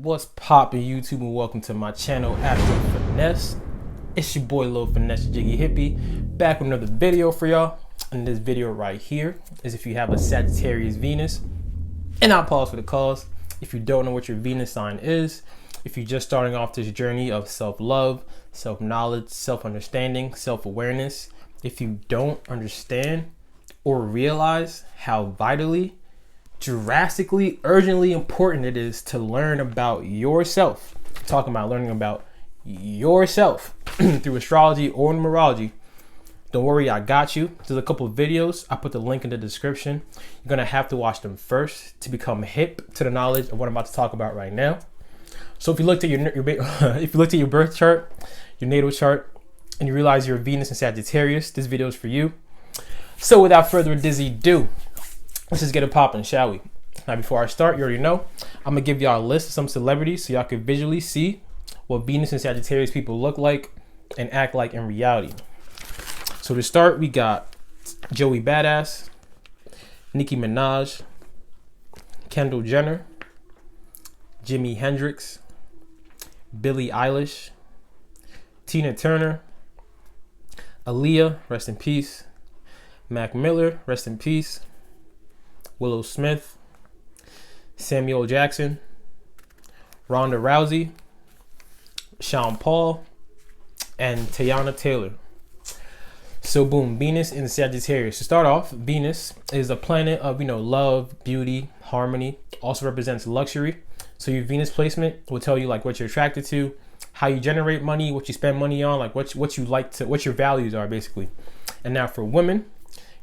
What's poppin' YouTube, and welcome to my channel, Astro Finesse. It's your boy Lil Finesse Jiggy Hippie, back with another video for y'all. And this video right here is if you have a Sagittarius Venus. And I'll pause for the cause. If you don't know what your Venus sign is, if you're just starting off this journey of self-love, self-knowledge, self-understanding, self-awareness, if you don't understand or realize how vitally, drastically, urgently important it is to learn about yourself. I'm talking about learning about yourself through astrology or numerology. Don't worry, I got you. There's a couple of videos. I put the link in the description. You're gonna have to watch them first to become hip to the knowledge of what I'm about to talk about right now. So if you looked at if you looked at your birth chart, your natal chart, and you realize you're Venus in Sagittarius, this video is for you. So without further ado, let's just get it popping, shall we? Now, before I start, you already know, I'm gonna give y'all a list of some celebrities so y'all can visually see what Venus and Sagittarius people look like and act like in reality. So to start, we got Joey Badass, Nicki Minaj, Kendall Jenner, Jimi Hendrix, Billie Eilish, Tina Turner, Aaliyah, rest in peace, Mac Miller, rest in peace, Willow Smith, Samuel Jackson, Ronda Rousey, Sean Paul, and Teyana Taylor. So boom, Venus in Sagittarius. To start off, Venus is a planet of, love, beauty, harmony, also represents luxury. So your Venus placement will tell you like what you're attracted to, how you generate money, what you spend money on, like what you like to, what your values are basically. And now for women,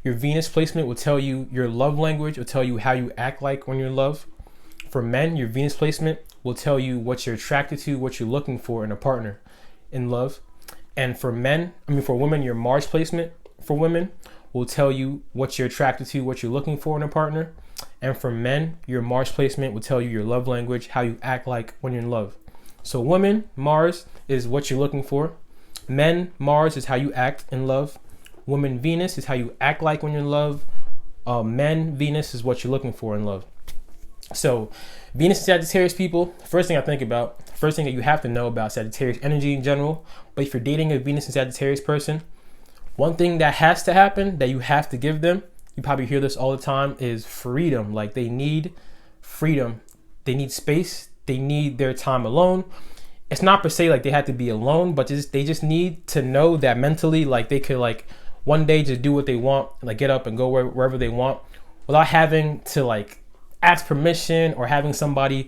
your Venus placement will tell you your love language, will tell you how you act like when you're in love. For men, your Venus placement will tell you what you're attracted to, what you're looking for in a partner in love. And for women, your Mars placement for women will tell you what you're attracted to, what you're looking for in a partner. And for men, your Mars placement will tell you your love language, how you act like when you're in love. So women, Mars is what you're looking for. Men, Mars is how you act in love. Women, Venus is how you act like when you're in love. Men, Venus is what you're looking for in love. So Venus and Sagittarius people, first thing that you have to know about Sagittarius energy in general, but if you're dating a Venus and Sagittarius person, one thing that has to happen that you have to give them, you probably hear this all the time, is freedom. Like they need freedom. They need space. They need their time alone. It's not per se like they have to be alone, but they just need to know that mentally, like they could like one day just do what they want, like get up and go wherever they want without having to like ask permission or having somebody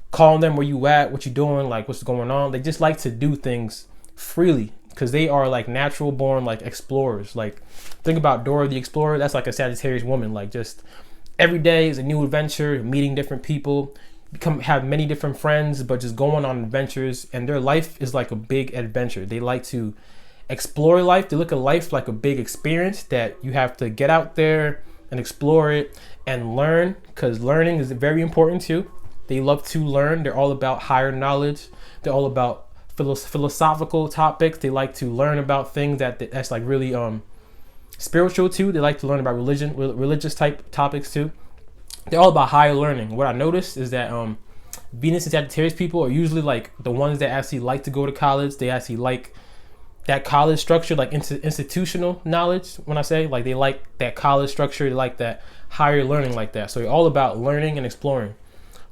calling them where you at, what you doing, like what's going on. They just like to do things freely because they are like natural born like explorers. Like think about Dora the Explorer. That's like a Sagittarius woman. Like just every day is a new adventure, meeting different people, have many different friends, but just going on adventures, and their life is like a big adventure. They like to explore life. They look at life like a big experience that you have to get out there and explore it and learn, because learning is very important too. They love to learn. They're all about higher knowledge. They're all about philosophical topics. They like to learn about things that's like really spiritual too. They like to learn about religious type topics too. They're all about higher learning. What I noticed is that Venus and Sagittarius people are usually like the ones that actually like to go to college. They actually like that college structure, like institutional knowledge. When I say like they like that college structure, they like that higher learning like that. So you're all about learning and exploring.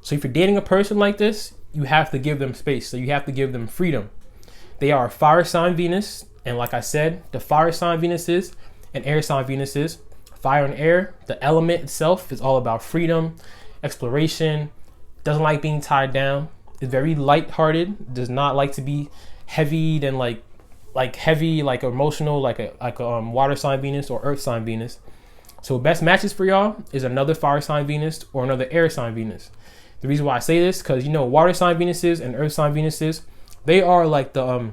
So if you're dating a person like this, you have to give them space. So you have to give them freedom. They are a fire sign Venus. And like I said, the fire sign Venus is and air sign Venus is. Fire and air, the element itself is all about freedom, exploration, doesn't like being tied down, is very lighthearted, does not like to be heavy and like heavy, like emotional, like a water sign Venus or earth sign Venus. So best matches for y'all is another fire sign Venus or another air sign Venus. The reason why I say this, because water sign Venuses and earth sign Venuses, they are like the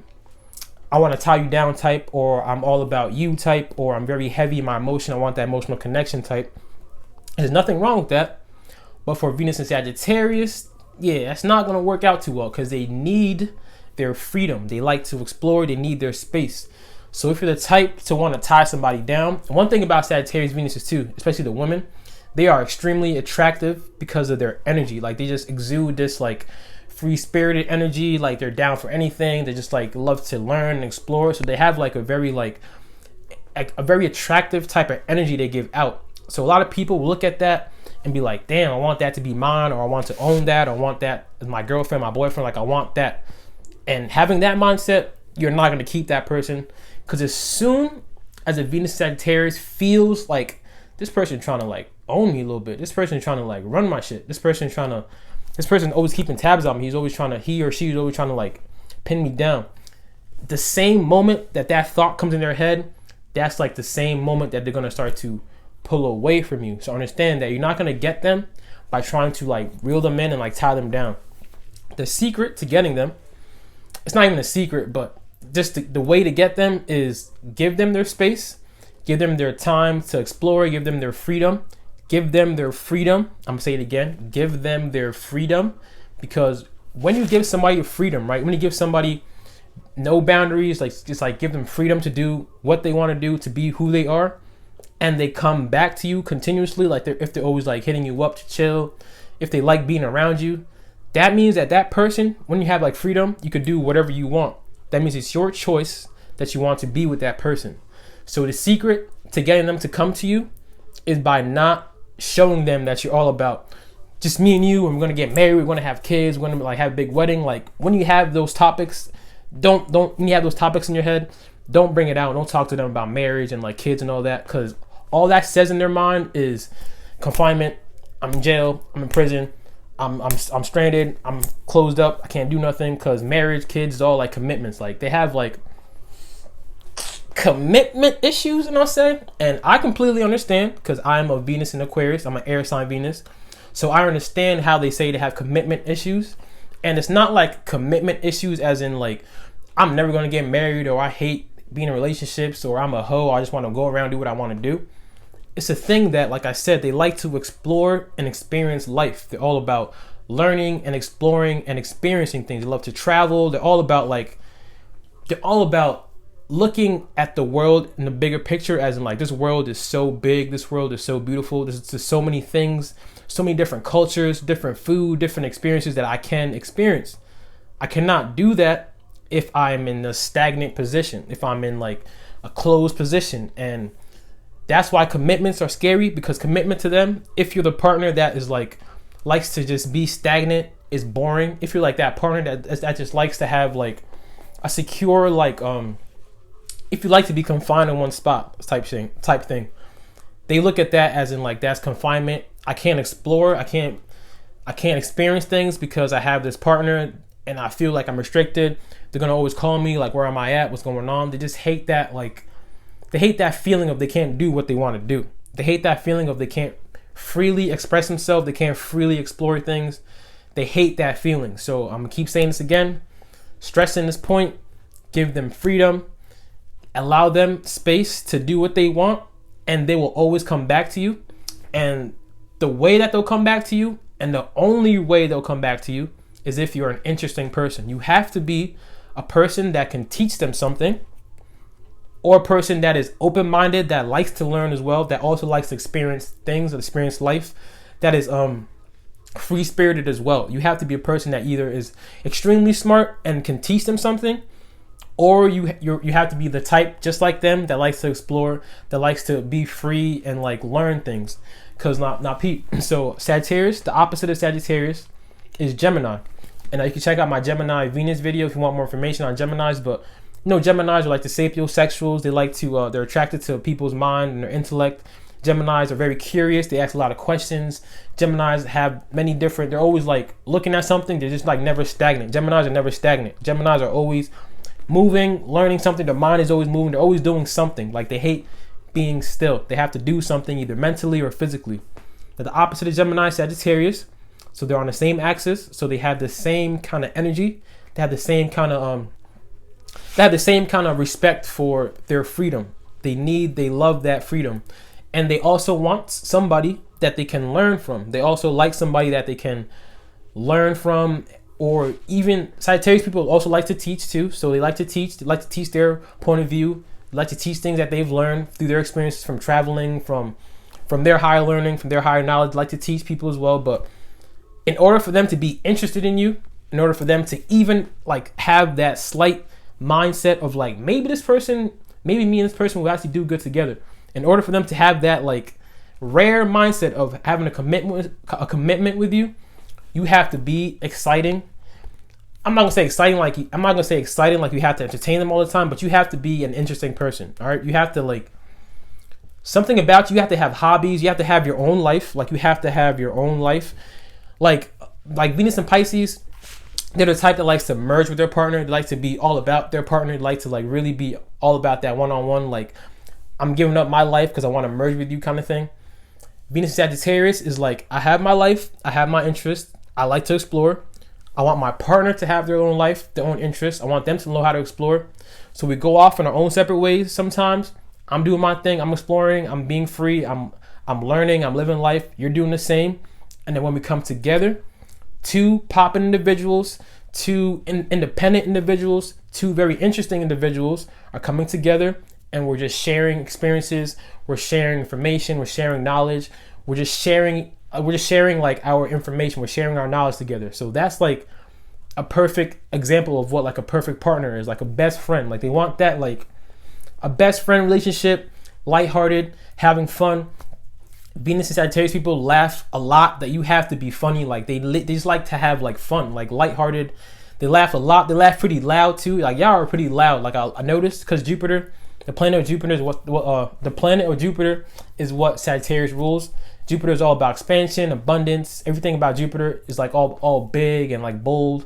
I want to tie you down type, or I'm all about you type, or I'm very heavy in my emotion, I want that emotional connection type. There's nothing wrong with that. But for Venus and Sagittarius, yeah, that's not going to work out too well because they need their freedom. They like to explore. They need their space. So if you're the type to want to tie somebody down, one thing about Sagittarius Venuses too, especially the women, they are extremely attractive because of their energy. Like they just exude this like free-spirited energy, like they're down for anything. They just like love to learn and explore. So they have like a very attractive type of energy they give out. So a lot of people will look at that and be like, damn, I want that to be mine, or I want to own that, or I want that as my girlfriend, my boyfriend, like I want that. And having that mindset, you're not going to keep that person, because as soon as a Venus Sagittarius feels like this person trying to like own me a little bit, this person trying to like run my shit, this person always keeping tabs on me, he or she is always trying to like pin me down. The same moment that thought comes in their head, that's like the same moment that they're going to start to pull away from you. So understand that you're not going to get them by trying to like reel them in and like tie them down. The secret to getting them, it's not even a secret, but just the way to get them is give them their space, give them their time to explore, give them their freedom. Give them their freedom. I'm gonna say it again. Give them their freedom, because when you give somebody freedom, right? When you give somebody no boundaries, like just like give them freedom to do what they want to do, to be who they are, and they come back to you continuously, like if they're always like hitting you up to chill, if they like being around you, that means that person, when you have like freedom, you could do whatever you want. That means it's your choice that you want to be with that person. So the secret to getting them to come to you is by not showing them that you're all about just me and you, and we're gonna get married, we're gonna have kids, we're gonna like have a big wedding. Like when you have those topics, when you have those topics in your head, don't bring it out. Don't talk to them about marriage and like kids and all that, because all that says in their mind is confinement. I'm in jail, I'm in prison, I'm stranded, I'm closed up, I can't do nothing, because marriage, kids is all like commitments. Like they have like commitment issues, and I'll say, and I completely understand, because I'm a Venus in Aquarius, I'm an air sign Venus, so I understand how they say to have commitment issues. And it's not like commitment issues as in like I'm never going to get married, or I hate being in relationships, or I'm a hoe, I just want to go around and do what I want to do. It's a thing that, like I said, they like to explore and experience life. They're all about learning and exploring and experiencing things. They love to travel. They're all about looking at the world in the bigger picture, as in like this world is so big, this world is so beautiful, there's just so many things, so many different cultures, different food, different experiences that I can experience. I cannot do that if I'm in a stagnant position, if I'm in like a closed position. And that's why commitments are scary, because commitment to them, if you're the partner that is like likes to just be stagnant, is boring. If you're like that partner that just likes to have like a secure like if you like to be confined in one spot type thing, they look at that as in like that's confinement. I can't explore, I can't experience things because I have this partner and I feel like I'm restricted. They're gonna always call me like, where am I at, what's going on? They just hate that, like they hate that feeling of they can't do what they want to do. They hate that feeling of they can't freely express themselves, they can't freely explore things. They hate that feeling. So I'm gonna keep saying this again, stressing this point. Give them freedom, allow them space to do what they want, and they will always come back to you. And the way that they'll come back to you, and the only way they'll come back to you, is if you're an interesting person. You have to be a person that can teach them something, or a person that is open-minded, that likes to learn as well, that also likes to experience things, experience life, that is free-spirited as well. You have to be a person that either is extremely smart and can teach them something, or you have to be the type just like them that likes to explore, that likes to be free and like learn things. Because not Pete. So Sagittarius, the opposite of Sagittarius is Gemini. And you can check out my Gemini Venus video if you want more information on Geminis. But you know, Geminis are like the sapiosexuals. They like to they're attracted to people's mind and their intellect. Geminis are very curious. They ask a lot of questions. Geminis have many different, they're always like looking at something. They're just like never stagnant. Geminis are never stagnant. Geminis are always moving, learning something. Their mind is always moving. They're always doing something. Like they hate being still. They have to do something either mentally or physically. They're the opposite of Gemini, Sagittarius. So they're on the same axis. So they have the same kind of energy. They have the same kind of respect for their freedom. They love that freedom. And they also want somebody that they can learn from. They also like somebody that they can learn from. Or even Sagittarius people also like to teach too. So they like to teach their point of view. They like to teach things that they've learned through their experiences from traveling, from their higher learning, from their higher knowledge. They like to teach people as well. But in order for them to be interested in you, in order for them to even like have that slight mindset of like, maybe this person, maybe me and this person will actually do good together. In order for them to have that like rare mindset of having a commitment with you, you have to be exciting. I'm not gonna say exciting like you have to entertain them all the time, but you have to be an interesting person. All right, you have to like something about you. You have to have hobbies. You have to have your own life. Like you have to have your own life. Like Venus and Pisces, they're the type that likes to merge with their partner. They like to be all about their partner. They like to like really be all about that one-on-one. Like, I'm giving up my life because I want to merge with you kind of thing. Venus Sagittarius is like, I have my life. I have my interests. I like to explore. I want my partner to have their own life, their own interests. I want them to know how to explore. So we go off in our own separate ways sometimes. I'm doing my thing. I'm exploring. I'm being free. I'm learning. I'm living life. You're doing the same. And then when we come together, two popping individuals, two independent individuals, two very interesting individuals are coming together, and we're just sharing experiences. We're sharing information. We're sharing knowledge. We're just sharing like our information. We're sharing our knowledge together. So that's like a perfect example of what like a perfect partner is, like a best friend. Like they want that, like a best friend relationship, lighthearted, having fun. Venus and Sagittarius people laugh a lot, that you have to be funny. Like they just like to have like fun, like lighthearted. They laugh a lot. They laugh pretty loud too. Like y'all are pretty loud. Like I noticed, because Jupiter, the planet of Jupiter is what Sagittarius rules. Jupiter is all about expansion, abundance. Everything about Jupiter is like all big and like bold.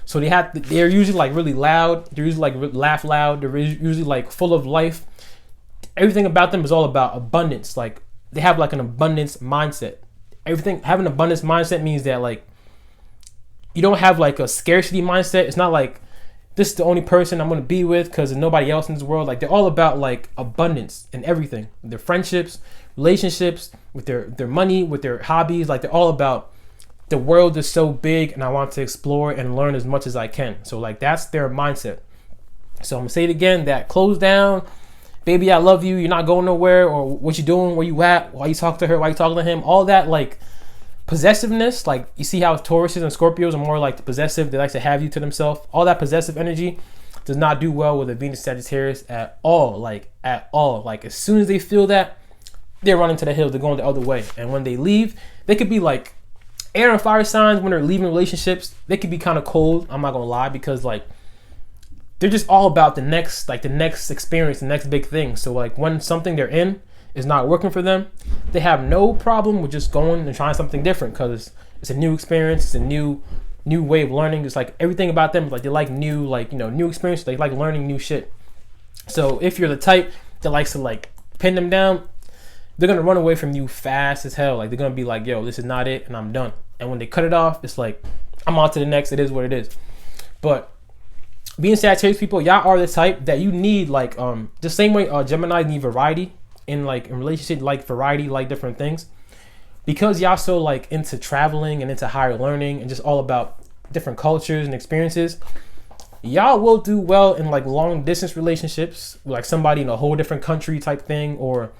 So they're usually like really loud. They're usually like laugh loud. They're usually like full of life. Everything about them is all about abundance. Like they have like an abundance mindset. Having an abundance mindset means that like you don't have like a scarcity mindset. It's not like this is the only person I'm going to be with because there's nobody else in this world. Like they're all about like abundance in everything. Their friendships, relationships, with their money, with their hobbies. Like they're all about, the world is so big and I want to explore and learn as much as I can. So like that's their mindset. So I'm gonna say it again, that close down, baby, I love you, you're not going nowhere, or what you doing, where you at, why you talk to her, why you talking to him, all that like possessiveness. Like you see how Tauruses and Scorpios are more like the possessive. They like to have you to themselves. All that possessive energy does not do well with a Venus Sagittarius at all. Like at all. Like as soon as they feel that, they're running to the hills. They're going the other way. And when they leave, they could be like air and fire signs. When they're leaving relationships, they could be kind of cold. I'm not gonna lie, because like they're just all about the next experience, the next big thing. So like when something they're in is not working for them, they have no problem with just going and trying something different, because it's a new experience, it's a new way of learning. It's like everything about them is like they like new, like, you know, new experience. They like learning new shit. So if you're the type that likes to like pin them down, they're gonna run away from you fast as hell. Like they're gonna be like, yo, this is not it, and I'm done. And when they cut it off, it's like, I'm on to the next. It is what it is. But being Sagittarius people, y'all are the type that you need like the same way Gemini need variety in relationship, like variety, like different things. Because y'all so like into traveling and into higher learning and just all about different cultures and experiences, y'all will do well in like long distance relationships, like somebody in a whole different country type thing, or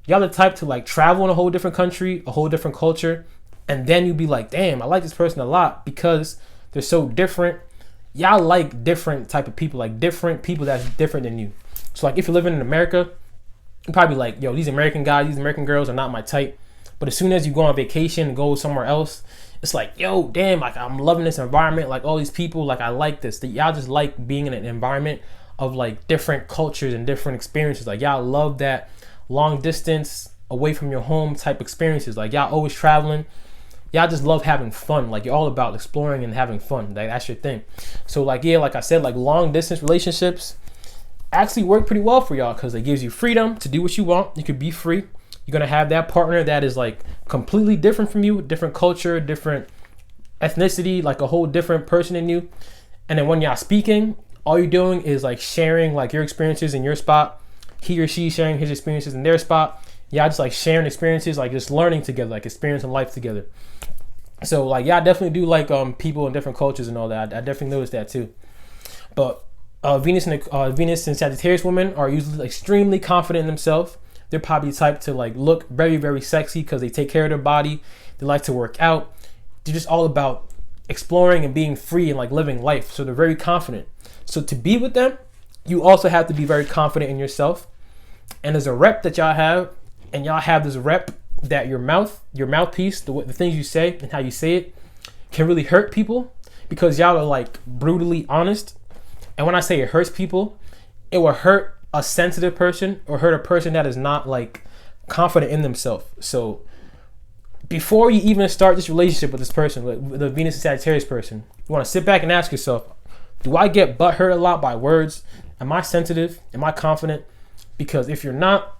y'all the type to like travel in a whole different country, a whole different culture, and then you be like, damn, I like this person a lot because they're so different. Y'all like different type of people, like different people that's different than you. So like if you're living in America, you're probably like, yo, these American guys, these American girls are not my type. But as soon as you go on vacation and go somewhere else, it's like, yo, damn, like I'm loving this environment, like all these people, like I like this. Y'all just like being in an environment of like different cultures and different experiences. Like y'all love that long distance away from your home type experiences. Like y'all always traveling. Y'all just love having fun. Like you're all about exploring and having fun. Like that's your thing. So like, yeah, like I said, like long distance relationships actually work pretty well for y'all because it gives you freedom to do what you want. You could be free. You're gonna have that partner that is like completely different from you, different culture, different ethnicity, like a whole different person than you. And then when y'all speaking, all you're doing is like sharing like your experiences in your spot. He or she sharing his experiences in their spot. Y'all just like sharing experiences, like just learning together, like experiencing life together. So like y'all definitely do like people in different cultures and all that. I definitely noticed that too. But Venus and Sagittarius women are usually extremely confident in themselves. They're probably the type to like look very, very sexy because they take care of their body. They like to work out. They're just all about exploring and being free and like living life. So they're very confident. So to be with them, you also have to be very confident in yourself. And there's a rep that y'all have, and y'all have this rep that your mouthpiece, the things you say and how you say it can really hurt people, because y'all are like brutally honest. And when I say it hurts people, it will hurt a sensitive person or hurt a person that is not like confident in themselves. So before you even start this relationship with this person, with the Venus and Sagittarius person, you want to sit back and ask yourself, do I get butt hurt a lot by words? Am I sensitive? Am I confident? Because if you're not,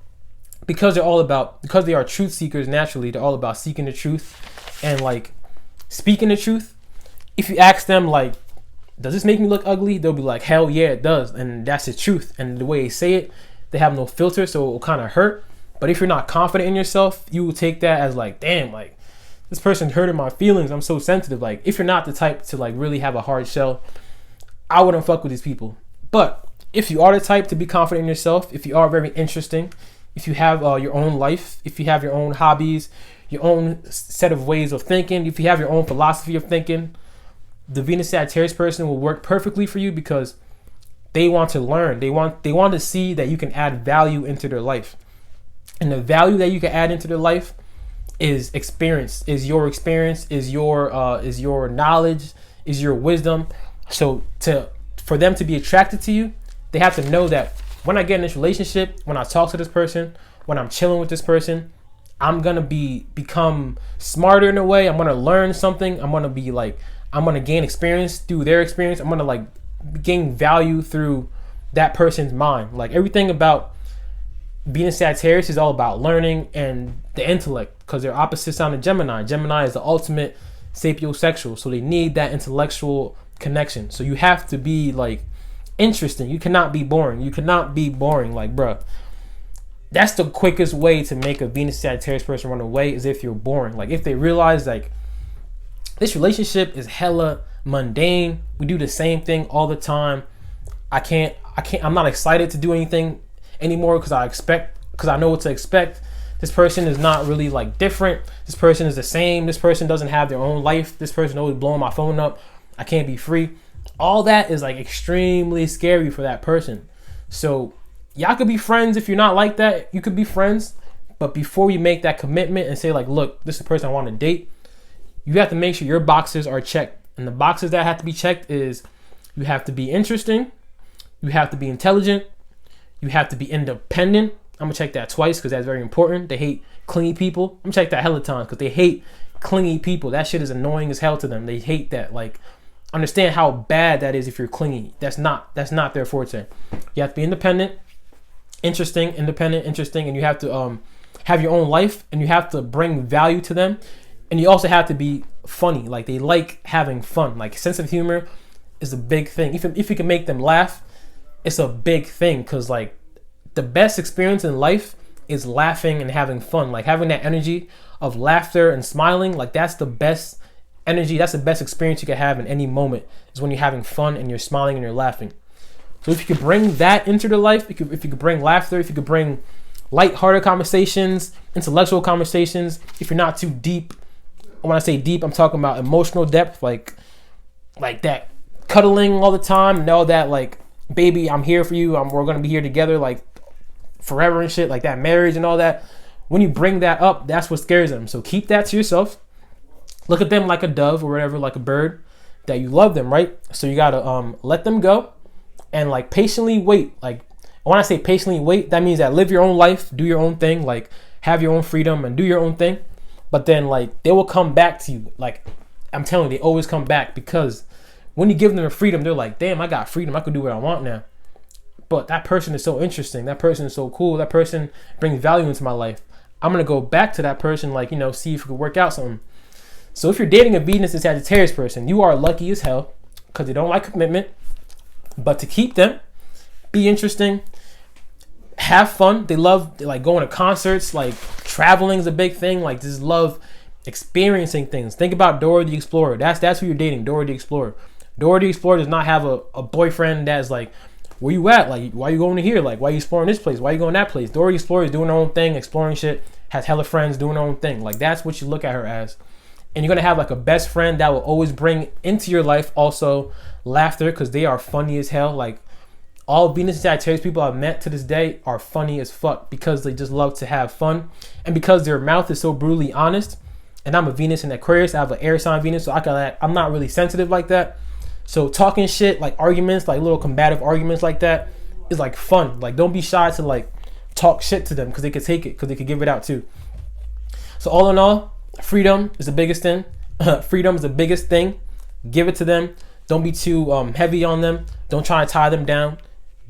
because they are truth seekers naturally, they're all about seeking the truth and like speaking the truth. If you ask them like, does this make me look ugly? They'll be like, hell yeah, it does. And that's the truth. And the way they say it, they have no filter, so it will kind of hurt. But if you're not confident in yourself, you will take that as like, damn, like this person hurted my feelings. I'm so sensitive. Like if you're not the type to like really have a hard shell, I wouldn't fuck with these people. But if you are the type to be confident in yourself, if you are very interesting, if you have your own life, if you have your own hobbies, your own set of ways of thinking, if you have your own philosophy of thinking, the Venus Sagittarius person will work perfectly for you, because they want to learn. They want to see that you can add value into their life. And the value that you can add into their life is experience, is your knowledge, is your wisdom. So for them to be attracted to you, they have to know that when I get in this relationship, when I talk to this person, when I'm chilling with this person, I'm gonna become smarter in a way. I'm gonna learn something. I'm gonna gain experience through their experience. I'm gonna like gain value through that person's mind. Like everything about being a Sagittarius is all about learning and the intellect, because they're opposite sign of Gemini. Gemini is the ultimate sapiosexual, so they need that intellectual connection. So you have to be like interesting. You cannot be boring. Like, bruh, that's the quickest way to make a Venus Sagittarius person run away, is if you're boring. Like if they realize like this relationship is hella mundane, we do the same thing all the time, I'm not excited to do anything anymore, because I know what to expect. This person is not really like different. This person is the same. This person doesn't have their own life. This person always blowing my phone up. I can't be free. All that is like extremely scary for that person. So y'all could be friends. If you're not like that, you could be friends. But before you make that commitment and say like, look, this is the person I want to date, you have to make sure your boxes are checked. And the boxes that have to be checked is, you have to be interesting, you have to be intelligent, you have to be independent. I'm gonna check that twice because that's very important. They hate clingy people. I'm gonna check that hella times because they hate clingy people. That shit is annoying as hell to them. They hate that. Like, understand how bad that is if you're clingy. That's not their forte. You have to be independent, interesting, and you have to have your own life, and you have to bring value to them, and you also have to be funny. Like, they like having fun. Like, sense of humor is a big thing. If you can make them laugh, it's a big thing, because like the best experience in life is laughing and having fun. Like, having that energy of laughter and smiling, like that's the best energy. That's the best experience you can have in any moment, is when you're having fun and you're smiling and you're laughing. So if you could bring that into their life, if you could bring laughter, if you could bring light-hearted conversations, intellectual conversations, if you're not too deep. When I say deep, I'm talking about emotional depth, like that cuddling all the time, and all that, like, baby, I'm here for you, we're gonna be here together like forever and shit, like that marriage and all that. When you bring that up, that's what scares them. So keep that to yourself. Look at them like a dove or whatever, like a bird, that you love them, right? So you gotta let them go and like patiently wait. Like, when I say patiently wait, that means that live your own life, do your own thing, like have your own freedom and do your own thing. But then like they will come back to you. Like, I'm telling you, they always come back, because when you give them the freedom, they're like, damn, I got freedom. I can do what I want now. But that person is so interesting. That person is so cool. That person brings value into my life. I'm going to go back to that person, like, see if we could work out something. So if you're dating a Venus and Sagittarius person, you are lucky as hell, because they don't like commitment. But to keep them, be interesting, have fun. They love like going to concerts, like traveling is a big thing. Like, just love experiencing things. Think about Dora the Explorer. That's who you're dating, Dora the Explorer. Dora the Explorer does not have a boyfriend that's like, where you at? Like, why you going to here? Like, why you exploring this place? Why you going that place? Dora the Explorer is doing her own thing, exploring shit, has hella friends, doing her own thing. Like, that's what you look at her as. And you're gonna have like a best friend that will always bring into your life also laughter, because they are funny as hell. Like all Venus and Sagittarius people I've met to this day are funny as fuck, because they just love to have fun, and because their mouth is so brutally honest. And I'm a Venus and Aquarius. I have an air sign Venus, so I'm not really sensitive like that. So talking shit, like arguments, like little combative arguments like that, is like fun. Like don't be shy to like talk shit to them, because they could take it, because they could give it out too. So all in all, freedom is the biggest thing. Freedom is the biggest thing. Give it to them. Don't be too heavy on them. Don't try to tie them down.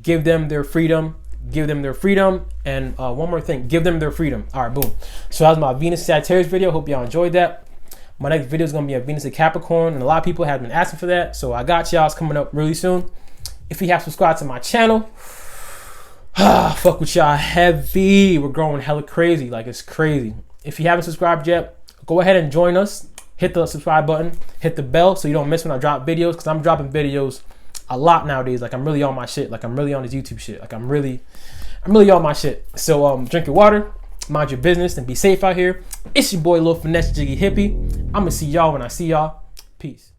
Give them their freedom. Give them their freedom. And one more thing, give them their freedom. All right, boom. So that was my Venus Sagittarius video. Hope y'all enjoyed that. My next video is going to be a Venus and Capricorn, and a lot of people have been asking for that. So I got y'all. It's coming up really soon. If you have subscribed to my channel, fuck with y'all heavy. We're growing hella crazy. Like it's crazy. If you haven't subscribed yet, go ahead and join us. Hit the subscribe button. Hit the bell so you don't miss when I drop videos, because I'm dropping videos a lot nowadays. Like I'm really on my shit. Like I'm really on this YouTube shit. Like I'm really on my shit. So drink your water, mind your business, and be safe out here. It's your boy Lil Finesse Jiggy Hippie. I'm gonna see y'all when I see y'all. Peace.